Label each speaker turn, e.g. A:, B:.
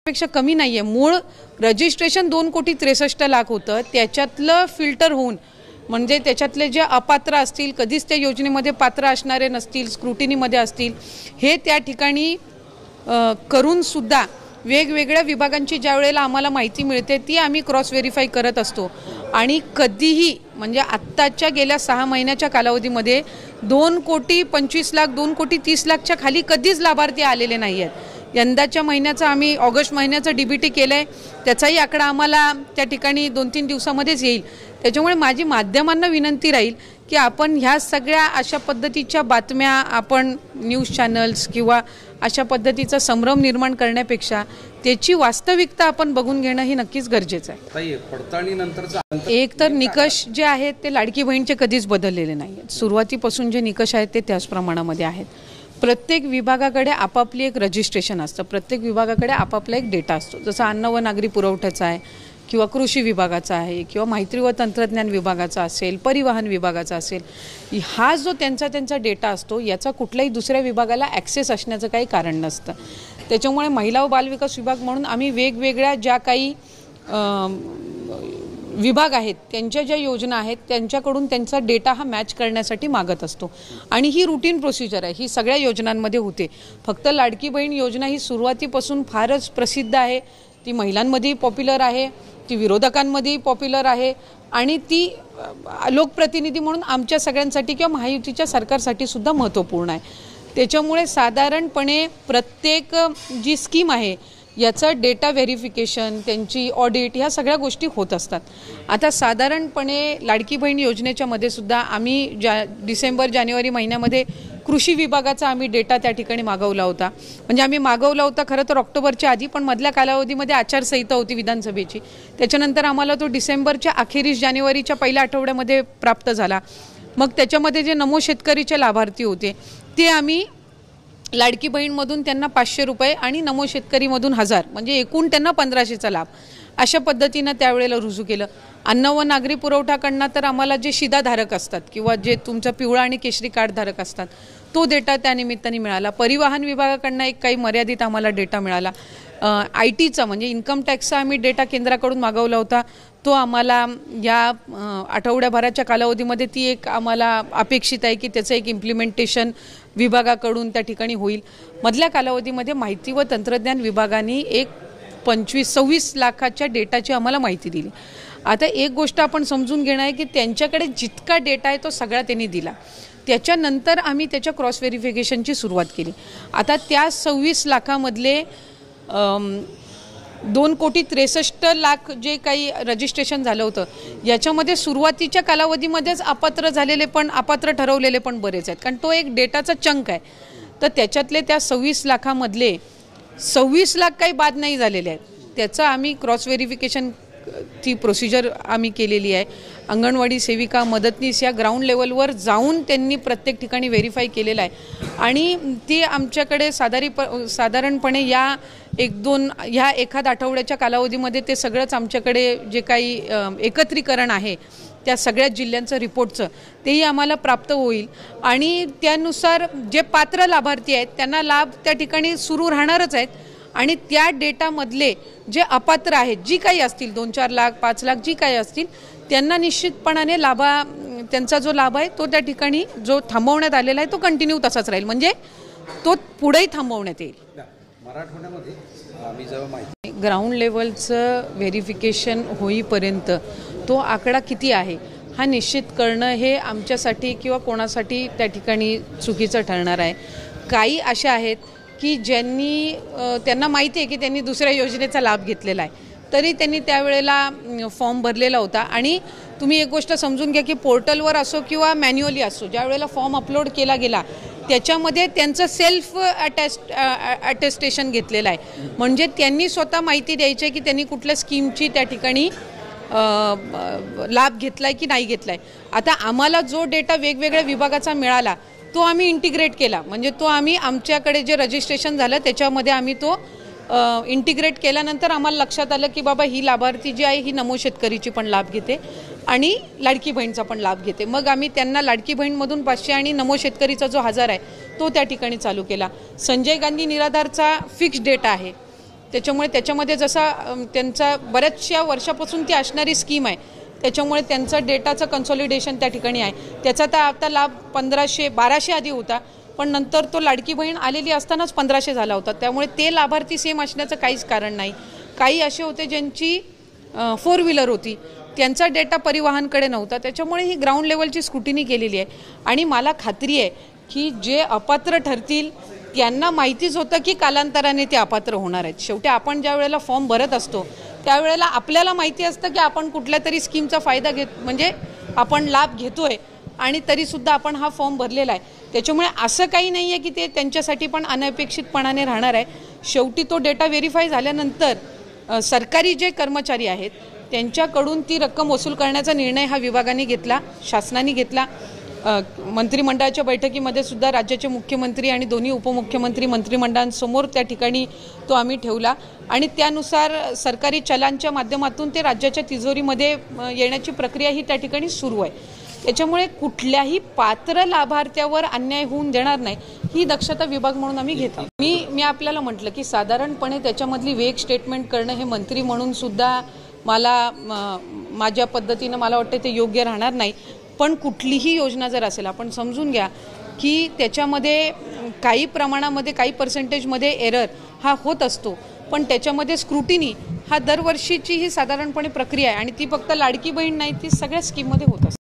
A: पेक्षा कमी नाहीये। मूळ रजिस्ट्रेशन 2,63,00,000 होतं, त्याच्यातलं फिल्टर होऊन म्हणजे त्याच्यातले जे अपात्र असतील, कधीच त्या योजनेमध्ये पात्र असणारे नसतील, स्क्रुटिनीमध्ये असतील, हे त्या ठिकाणी करून सुद्धा वेगवेगळ्या विभागांची ज्या वेळेला आम्हाला माहिती मिळते ती आम्ही क्रॉस व्हेरीफाय करत असतो। आणि कधीही म्हणजे आत्ताच्या गेल्या 6 महिन्याच्या कालावधीमध्ये 2,25,00,000 2,30,00,000च्या खाली कधीच लाभार्थी आलेले नाही आहेत। यंदाच्या महिन्याचा आम्ही ऑगस्ट महिन्याचं डीबीटी केलंय, त्याचाही आकडा आम्हाला त्या ठिकाणी 2-3 दिवसामध्येच येईल। त्याच्यामुळे माझी माध्यमांना विनंती राहील की आपण ह्या सगळ्या अशा पद्धतीच्या बातम्या आपण न्यूज चॅनल्स किंवा अशा पद्धतीचा संभ्रम निर्माण करण्यापेक्षा त्याची वास्तविकता आपण बघून घेणं हे नक्कीच गरजेचं आहे।
B: पडताळणीनंतरचा
A: एक तर निकष जे आहेत ते लाडकी बहीणचे कधीच बदललेले नाही आहेत। सुरुवातीपासून जे निकष आहेत ते त्याच प्रमाणामध्ये आहेत। प्रत्येक विभागाकडे आपापली एक रजिस्ट्रेशन असतं, प्रत्येक विभागाकडे आपापला एक डेटा असतो। जसं अन्न व नागरी पुरवठ्याचा आहे किंवा कृषी विभागाचा आहे किंवा माहिती व तंत्रज्ञान विभागाचा असेल, परिवहन विभागाचा असेल, हा जो त्यांचा डेटा असतो याचा कुठल्याही दुसऱ्या विभागाला ॲक्सेस असण्याचं काही कारण नसतं। त्याच्यामुळे महिला व बालविकास विभाग म्हणून आम्ही वेगवेगळ्या ज्या काही विभाग आहेत त्यांच्या ज्या योजना आहेत त्यांच्याकडून त्यांचा डेटा हा मॅच करण्यासाठी मागत असतो। आणि ही रूटीन प्रोसिजर आहे, ही सगळ्या योजनांमध्ये होते। फक्त लाडकी बहीण योजना ही सुरुवातीपासून फारच प्रसिद्ध आहे, ती महिलांमध्येही पॉप्युलर आहे, ती विरोधकांमध्येही पॉप्युलर आहे आणि ती लोकप्रतिनिधी म्हणून आमच्या सगळ्यांसाठी किंवा महायुतीच्या सरकारसाठी सुद्धा महत्त्वपूर्ण आहे। त्याच्यामुळे साधारणपणे प्रत्येक जी स्कीम आहे याचं डेटा व्हेरिफिकेशन, त्यांची ऑडिट, ह्या सगळ्या गोष्टी होत असतात। आता साधारणपणे लाडकी बहीण योजनेच्या मध्ये सुद्धा आम्ही डिसेंबर-जानेवारी महिन्यामध्ये कृषी विभागाचा आम्ही डेटा त्या ठिकाणी मागवला होता। म्हणजे आम्ही मागवला होता खरं तर ऑक्टोबरच्या आधी, पण मधल्या कालावधीमध्ये आचारसंहिता होती विधानसभेची, त्याच्यानंतर आम्हाला तो डिसेंबरच्या अखेरीस जानेवारीच्या पहिल्या आठवड्यामध्ये प्राप्त झाला। मग त्याच्यामध्ये जे नमो शेतकरीचे लाभार्थी होते ते आम्ही लाडकी बहीणमधून त्यांना 500 रुपये आणि नमो शेतकरीमधून 1000 म्हणजे एकूण त्यांना 1500चा लाभ अशा पद्धतीनं त्यावेळेला रुजू केलं। अन्न व नागरी पुरवठाकडनं तर आम्हाला जे शिधाधारक असतात किंवा जे तुमचं पिवळा आणि केशरी कार्डधारक असतात तो डेटा त्या निमित्ताने मिळाला। परिवहन विभागाकडनं एक काही मर्यादित आम्हाला डेटा मिळाला। IT चा म्हणजे इन्कम टॅक्सचा आम्ही डेटा केंद्राकडून मागवला होता, तो आम्हाला या आठवड्याभराच्या कालावधीमध्ये ती एक आम्हाला अपेक्षित आहे की त्याचं एक इम्प्लिमेंटेशन विभागाकडून त्या ठिकाणी होईल। मधल्या कालावधीमध्ये माहिती व तंत्रज्ञान विभागाने एक 25-26 लाखाच्या डेटाची आम्हाला माहिती दिली। आता एक गोष्ट आपण समजून घेणं आहे की त्यांच्याकडे जितका डेटा आहे तो सगळा त्यांनी दिला, त्याच्यानंतर आम्ही त्याच्या क्रॉस व्हेरिफिकेशनची सुरुवात केली। आता त्या 26 लाखामधले 2,63,00,000 जे काही रजिस्ट्रेशन झालं होतं याच्यामध्ये सुरुवातीच्या कालावधीमध्येच अपात्र झालेले पण अपात्र ठरवलेले पण बरेच आहेत, कारण तो एक डेटाचा चंक आहे। तर त्याच्यातले त्या 26 लाखामधले 26 लाख काही बाद नाही झालेले आहेत, त्याचं आम्ही क्रॉस व्हेरिफिकेशन ती प्रोसिजर आम्ही केलेली आहे। अंगणवाडी सेविका, मदतनीस या ग्राउंड लेवलवर जाऊन त्यांनी प्रत्येक ठिकाणी व्हेरीफाय केलेलं आहे आणि ते आमच्याकडे साधारणपणे या 1-2 ह्या एखाद आठवड्याच्या कालावधीमध्ये ते सगळंच आमच्याकडे जे काही एकत्रीकरण आहे त्या सगळ्या जिल्ह्यांचं रिपोर्टचं तेही आम्हाला प्राप्त होईल आणि त्यानुसार जे पात्र लाभार्थी आहेत त्यांना लाभ त्या ठिकाणी सुरू राहणारच आहेत आणि त्या डेटामधले जे अपात्र आहेत जी काही असतील 2-4 लाख 5 लाख जी काही असतील त्यांना निश्चितपणाने त्यांचा जो लाभ आहे तो त्या ठिकाणी जो थांबवण्यात आलेला आहे तो कंटिन्यू तसाच राहील, म्हणजे तो पुढेही थांबवण्यात येईल। ग्राउंड लेवलचं व्हेरिफिकेशन होईपर्यंत तो आकडा किती आहे हा निश्चित करणं हे आमच्यासाठी किंवा कोणासाठी त्या ठिकाणी चुकीचं ठरणार आहे। काही अशा आहेत की त्यांना माहिती आहे की त्यांनी दुसऱ्या योजनेचा लाभ घेतलेला आहे, तरी त्यांनी त्यावेळेला फॉर्म भरलेला होता। आणि तुम्ही एक गोष्ट समजून घ्या की पोर्टलवर असो किंवा मॅन्युअली असो, ज्या वेळेला फॉर्म अपलोड केला गेला त्याच्यामध्ये त्यांचं सेल्फ अटेस्टेशन घेतलेलं आहे, म्हणजे त्यांनी स्वतः माहिती द्यायची की त्यांनी कुठल्या स्कीमची त्या ठिकाणी लाभ घेतलाय की नाही घेतलाय। आता आम्हाला जो डेटा वेगवेगळ्या विभागाचा मिळाला तो आम्ही इंटिग्रेट केला, म्हणजे तो आम्ही आमच्याकडे जे रजिस्ट्रेशन झालं त्याच्यामध्ये आम्ही तो इंटिग्रेट केल्यानंतर आम्हाला लक्षात आलं की बाबा ही लाभार्थी जी आहे ही नमो शेतकरीची पण लाभ घेते आणि लाडकी बहीणचा पण लाभ घेते। मग आम्ही त्यांना लाडकी बहीणमधून 500 आणि नमो शेतकरीचा जो 1000 आहे तो त्या ठिकाणी चालू केला। संजय गांधी निराधारचा फिक्स डेटा आहे, त्याच्यामुळे त्याच्यामध्ये जसा त्यांचा बऱ्याचशा वर्षापासून ती असणारी स्कीम आहे, त्याच्यामुळे त्यांचं डेटाचं कन्सॉलिडेशन त्या ठिकाणी आहे. त्याचा तर आता लाभ 1200 आधी होता, पण नंतर तो लाडकी बहीण आलेली असतानाच 1500 झाला होता. त्यामुळे ते लाभार्थी सेम असण्याचं काहीच कारण नाही. काही असे होते ज्यांची 4 व्हीलर होती, त्यांचा डेटा परिवहनकडे नव्हता. त्याच्यामुळे ही ग्राउंड लेवलची स्क्रुटिनी केलेली आहे. आणि मला खात्री आहे की जे अपात्र ठरतील त्यांना माहितीच होतं की कालांतराने ते अपात्र होणार आहेत. शेवटी आपण ज्या वेळेला फॉर्म भरत असतो त्यावेळेला आपल्याला माहिती असतं की आपण कुठल्या तरी स्कीमचा फायदा म्हणजे आपण लाभ घेतोय, आणि तरीसुद्धा आपण हा फॉर्म भरलेला आहे. त्याच्यामुळे असं काही नाही आहे की ते त्यांच्यासाठी पण अनपेक्षितपणाने राहणार आहे. शेवटी तो डेटा व्हेरीफाय झाल्यानंतर सरकारी जे कर्मचारी आहेत त्यांच्याकडून ती रक्कम वसूल करण्याचा निर्णय हा विभागाने घेतला, शासनाने घेतला. मंत्रिमंडळाच्या बैठकीमध्ये सुद्धा राज्याचे मुख्यमंत्री आणि दोन्ही उपमुख्यमंत्री मंत्रिमंडळांसमोर त्या ठिकाणी तो आम्ही ठेवला, आणि त्यानुसार सरकारी चलांच्या माध्यमातून ते राज्याच्या तिजोरीमध्ये येण्याची प्रक्रिया ही त्या ठिकाणी सुरू आहे. त्याच्यामुळे कुठल्याही पात्र लाभार्थ्यावर अन्याय होऊन देणार नाही ही दक्षता विभाग म्हणून आम्ही घेतो. मी आपल्याला म्हटलं की साधारणपणे त्याच्यामधली वेग स्टेटमेंट करणं हे मंत्री म्हणून सुद्धा माझ्या पद्धतीनं मला वाटतं ते योग्य राहणार नाही. पण कुठलीही योजना जर असेल, आपण समजून घ्या की त्याच्यामध्ये काही प्रमाणामध्ये काही पर्सेंटेजमध्ये एरर हा होत असतो, पण त्याच्यामध्ये स्क्रुटिनी हा दरवर्षीची ही साधारणपणे प्रक्रिया आहे, आणि ती फक्त लाडकी बहीण नाही, ती सगळ्या स्कीममध्ये होत असते.